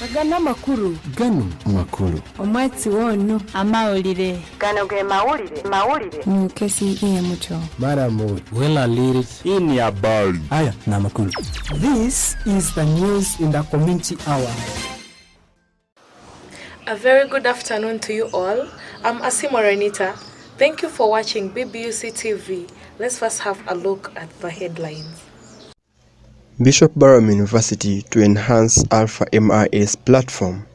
Agana makuru. Gano makuru. Omwezi wono. Amawulire. Gano ge mawulire. Mukesi ye mucho. Maramu. Wela liri. Ini habari. Haya na makuru. This is the news in the community hour. A very good afternoon to you all. I'm Asimo Renita. Thank you for watching BBUC TV. Let's first have a look at the headlines. Bishop Barham University to enhance Alpha MIA's platform.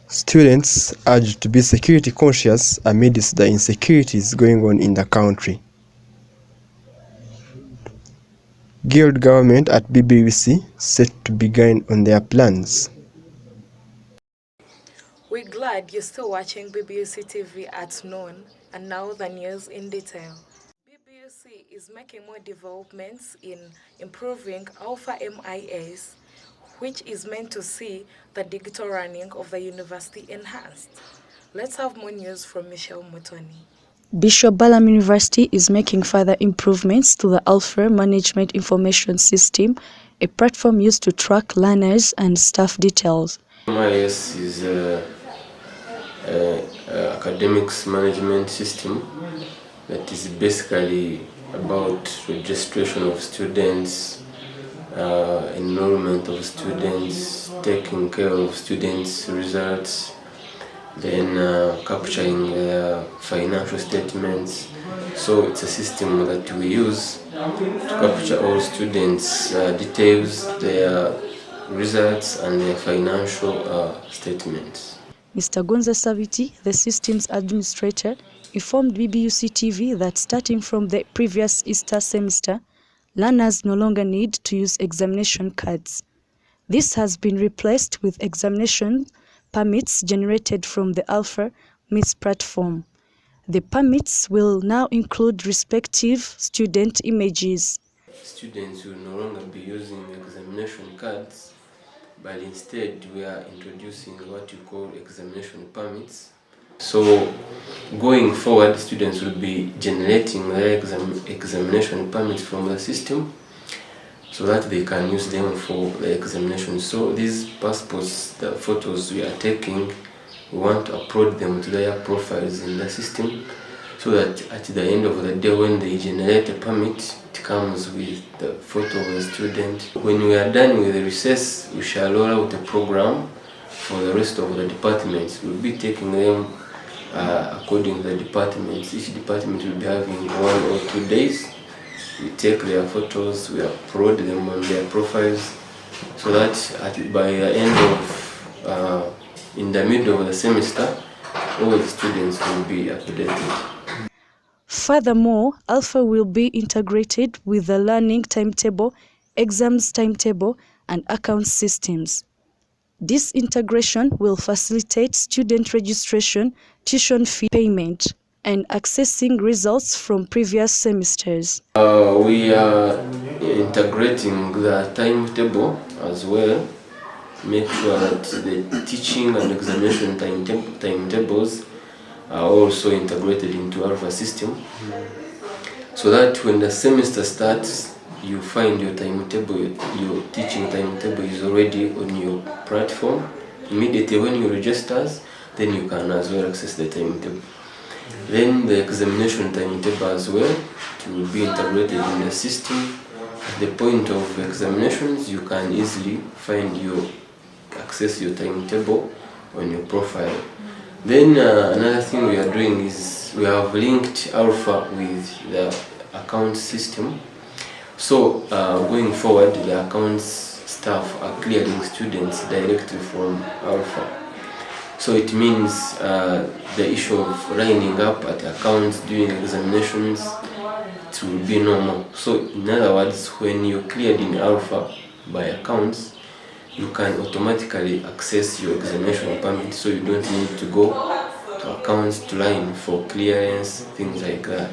Students urged to be security conscious amidst the insecurities going on in the country. Guild government at BBUC set to begin on their plans. We're glad you're still watching BBUC TV at noon, and now the news in detail. BBUC is making more developments in improving Alpha MIAs, which is meant to see the digital running of the university enhanced. Let's have more news from Michelle Mutoni. Bishop Barham University is making further improvements to the Alpha Management Information System, a platform used to track learners and staff details. MIS is an academics management system that is basically about registration of students, enrollment of students, taking care of students' results, then capturing their financial statements. So it's a system that we use to capture all students' details, their results and their financial statements. Mr. Gonza Saviti, the system's administrator, informed BBUC TV that starting from the previous Easter semester, learners no longer need to use examination cards. This has been replaced with examination permits generated from the Alpha MIS platform. The permits will now include respective student images. Students will no longer be using examination cards, but instead we are introducing what you call examination permits. So going forward, students will be generating their examination permits from the system so that they can use them for the examination. So these passports, the photos we are taking, we want to upload them to their profiles in the system so that at the end of the day when they generate a permit, it comes with the photo of the student. When we are done with the recess, we shall roll out a program for the rest of the departments. We'll be taking them according to the departments. Each department will be having 1 or 2 days. We take their photos, we upload them on their profiles so that by the end of, in the middle of the semester, all the students will be updated. Furthermore, Alpha will be integrated with the learning timetable, exams timetable, and account systems. This integration will facilitate student registration, tuition fee payment, and accessing results from previous semesters. We are integrating the timetable as well, make sure that the teaching and examination timetables are also integrated into Alpha system, so that when the semester starts, you find your timetable, your teaching timetable is already on your platform. Immediately when you register, then you can as well access the timetable. Then the examination timetable as well, it will be integrated in the system. At the point of examinations, you can easily find access your timetable on your profile. Then another thing we are doing is we have linked Alpha with the account system. So going forward, the accounts staff are clearing students directly from Alpha. So it means the issue of lining up at accounts doing examinations, it will be normal. So in other words, when you're cleared in Alpha by accounts, you can automatically access your examination permit, so you don't need to go to accounts to line for clearance, things like that.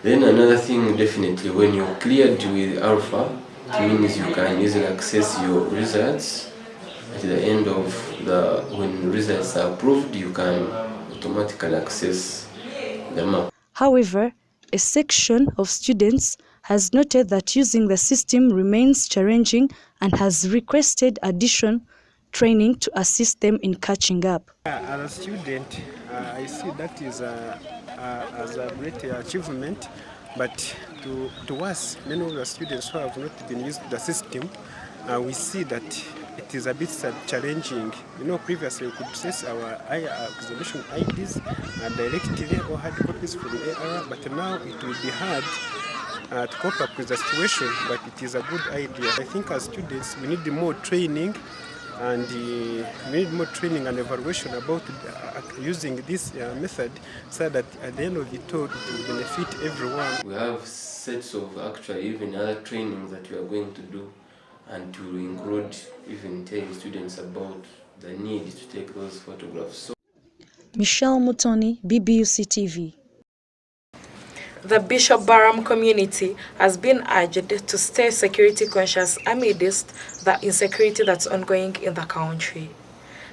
Then another thing, definitely, when you're cleared with Alpha, it means you can easily access your results. At the end of when results are approved, you can automatically access them. However, a section of students has noted that using the system remains challenging and has requested addition training to assist them in catching up. As a student, I see that is as a great achievement, but to us, many of the students who have not been used to the system, we see that it is a bit challenging. You know, previously we could access our examination IDs directly or hard copies from AR, but now it will be hard to cope up with the situation, but it is a good idea. I think as students we need more training and we need more training and evaluation about using this method so that at the end of it all it will benefit everyone. We have sets of actually even other trainings that we are going to do, and to include even telling students about the need to take those photographs. Michelle Mutoni, BBUC TV. The Bishop Barham community has been urged to stay security conscious amidst the insecurity that's ongoing in the country.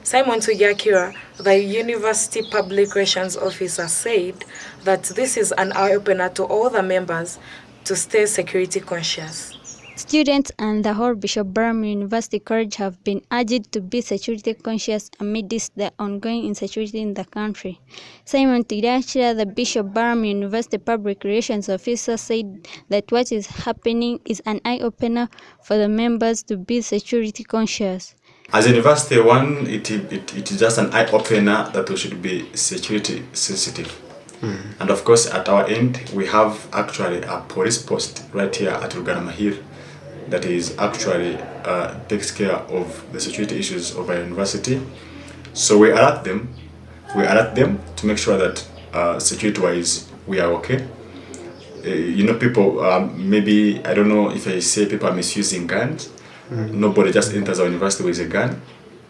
Simon Tujakira, the University Public Relations Officer, said that this is an eye-opener to all the members to stay security conscious. Students and the whole Bishop Barham University College have been urged to be security conscious amidst the ongoing insecurity in the country. Simon Tirachira, the Bishop Barham University Public Relations Officer, said that what is happening is an eye-opener for the members to be security conscious. As a university, it is just an eye-opener that we should be security sensitive. And of course, at our end, we have actually a police post right here at Rugaramahir that is actually takes care of the security issues of our university. So we alert them to make sure that security-wise we are okay. You know, people maybe, I don't know if I say people are misusing guns. Nobody just enters our university with a gun,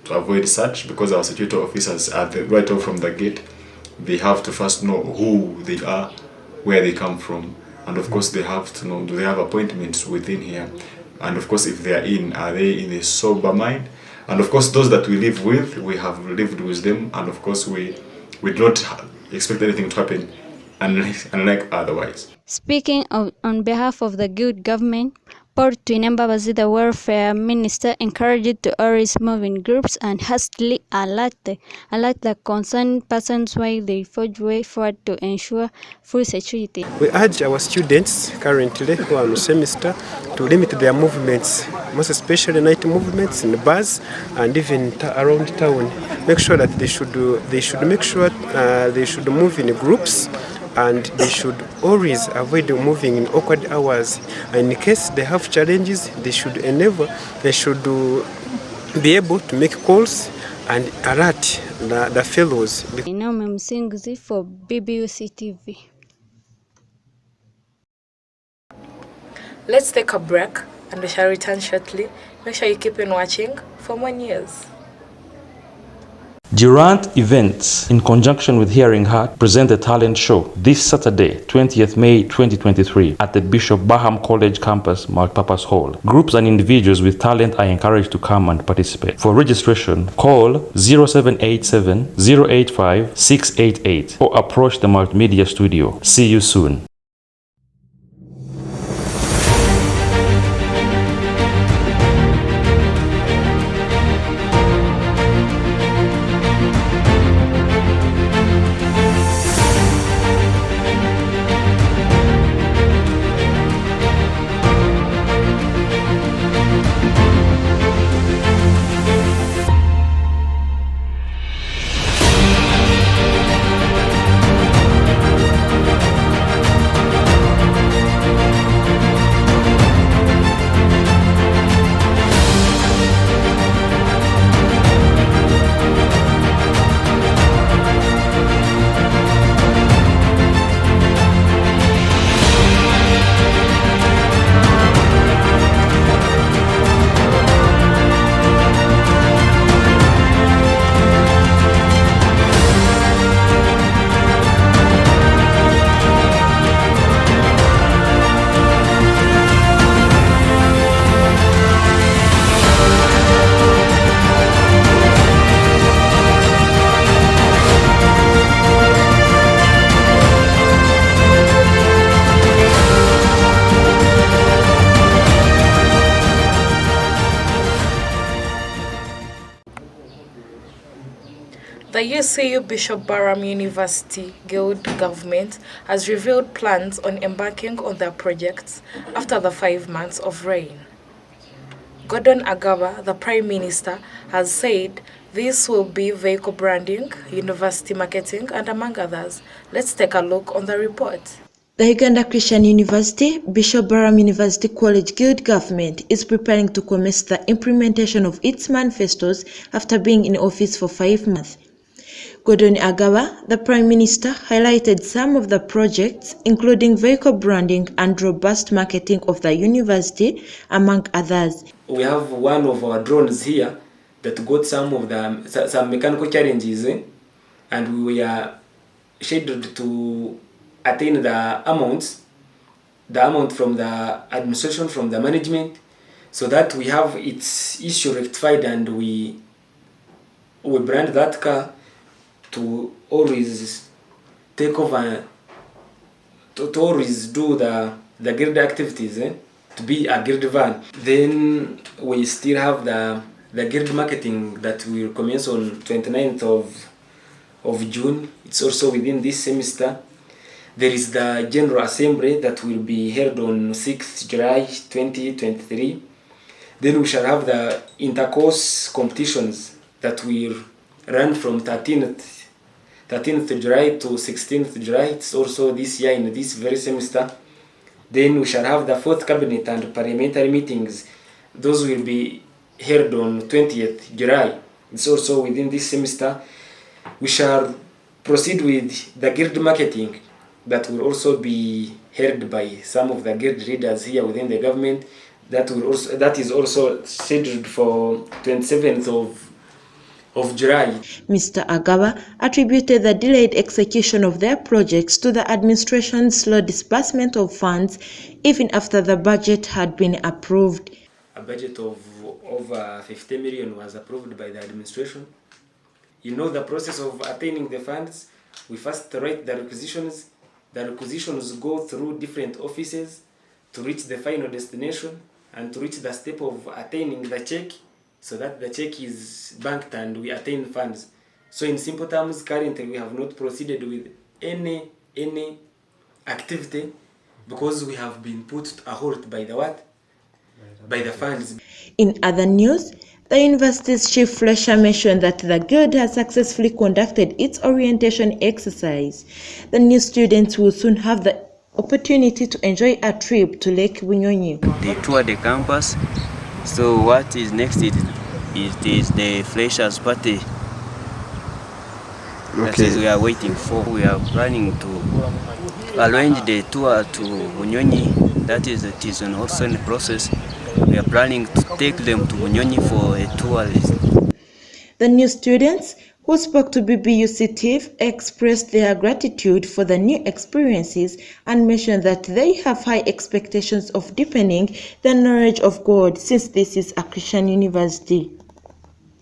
to avoid such, because our security officers are right off from the gate. They have to first know who they are, where they come from, and of course they have to know, do they have appointments within here, and of course if they are they in a sober mind, and of course those that we live with, we have lived with them, and of course we do not expect anything to happen unlike otherwise. Speaking on behalf of the good government, Paul Twinambabazi, the welfare minister, encouraged to always move in groups and hastily alert the concerned persons while they forge way forward to ensure full security. We urge our students currently who are on semester to limit their movements, most especially night movements in bars and even around town. Make sure that they should move in groups, and they should always avoid moving in awkward hours. And in case they have challenges, they should be able to make calls and alert the fellows. Inome Msinguzi for BBUC TV. Let's take a break and we shall return shortly. Make sure you keep on watching for more news. Durant Events, in conjunction with Hearing Heart, present a talent show this Saturday, 20th May 2023, at the Bishop Barham College campus, Multipurpose Hall. Groups and individuals with talent are encouraged to come and participate. For registration, call 0787 085 688 or approach the Multimedia Studio. See you soon. The UCU Bishop Barham University Guild government has revealed plans on embarking on their projects after the 5 months of rain. Gordon Agaba, the Prime Minister, has said this will be vehicle branding, university marketing, and among others. Let's take a look on the report. The Uganda Christian University, Bishop Barham University College Guild government is preparing to commence the implementation of its manifestos after being in office for 5 months. Gordon Agaba, the Prime Minister, highlighted some of the projects, including vehicle branding and robust marketing of the university, among others. We have one of our drones here that got some mechanical challenges, and we are scheduled to attain the amount from the administration, from the management, so that we have its issue rectified, and we brand that car to always take over, to always do the guild activities, to be a guild van. Then we still have the guild marketing that will commence on 29th of June. It's also within this semester. There is the General Assembly that will be held on 6th July 2023. Then we shall have the intercourse competitions that will run from 13th July to 16th July. It's also this year in this very semester. Then we shall have the 4th Cabinet and Parliamentary meetings. Those will be held on 20th July. It's also within this semester. We shall proceed with the guild marketing that will also be held by some of the guild leaders here within the government. That is also scheduled for 27th of July. Mr. Agaba attributed the delayed execution of their projects to the administration's slow disbursement of funds, even after the budget had been approved. A budget of over 50 million was approved by the administration. You know the process of attaining the funds. We first write the requisitions. The requisitions go through different offices to reach the final destination and to reach the step of attaining the check, so that the check is banked and we attain funds. So in simple terms, currently we have not proceeded with any activity because we have been put a halt by the what? By the funds. In other news, the university's chief fresher mentioned that the guild has successfully conducted its orientation exercise. The new students will soon have the opportunity to enjoy a trip to Lake Bunyonyi. They toured the campus. So what is next is the freshers party. That is we are waiting for. We are planning to arrange the tour to Bunyonyi. That is it is also in the process. We are planning to take them to Bunyonyi for a tour. The new students who spoke to BBUC TV expressed their gratitude for the new experiences and mentioned that they have high expectations of deepening the knowledge of God, since this is a Christian university.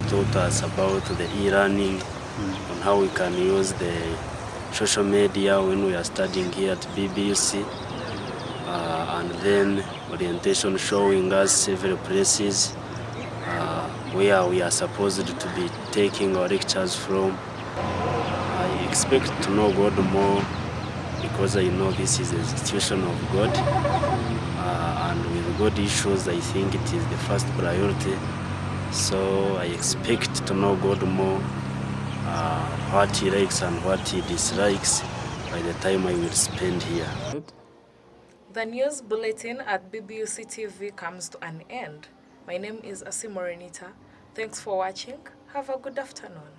Taught us about the e-learning, on how we can use the social media when we are studying here at BBUC, and then orientation showing us several places where we are supposed to be taking our lectures from. I expect to know God more because I know this is an institution of God, and with God issues I think it is the first priority. So I expect to know God more, what He likes and what He dislikes by the time I will spend here. The news bulletin at BBUC TV comes to an end. My name is Asimorenita. Thanks for watching. Have a good afternoon.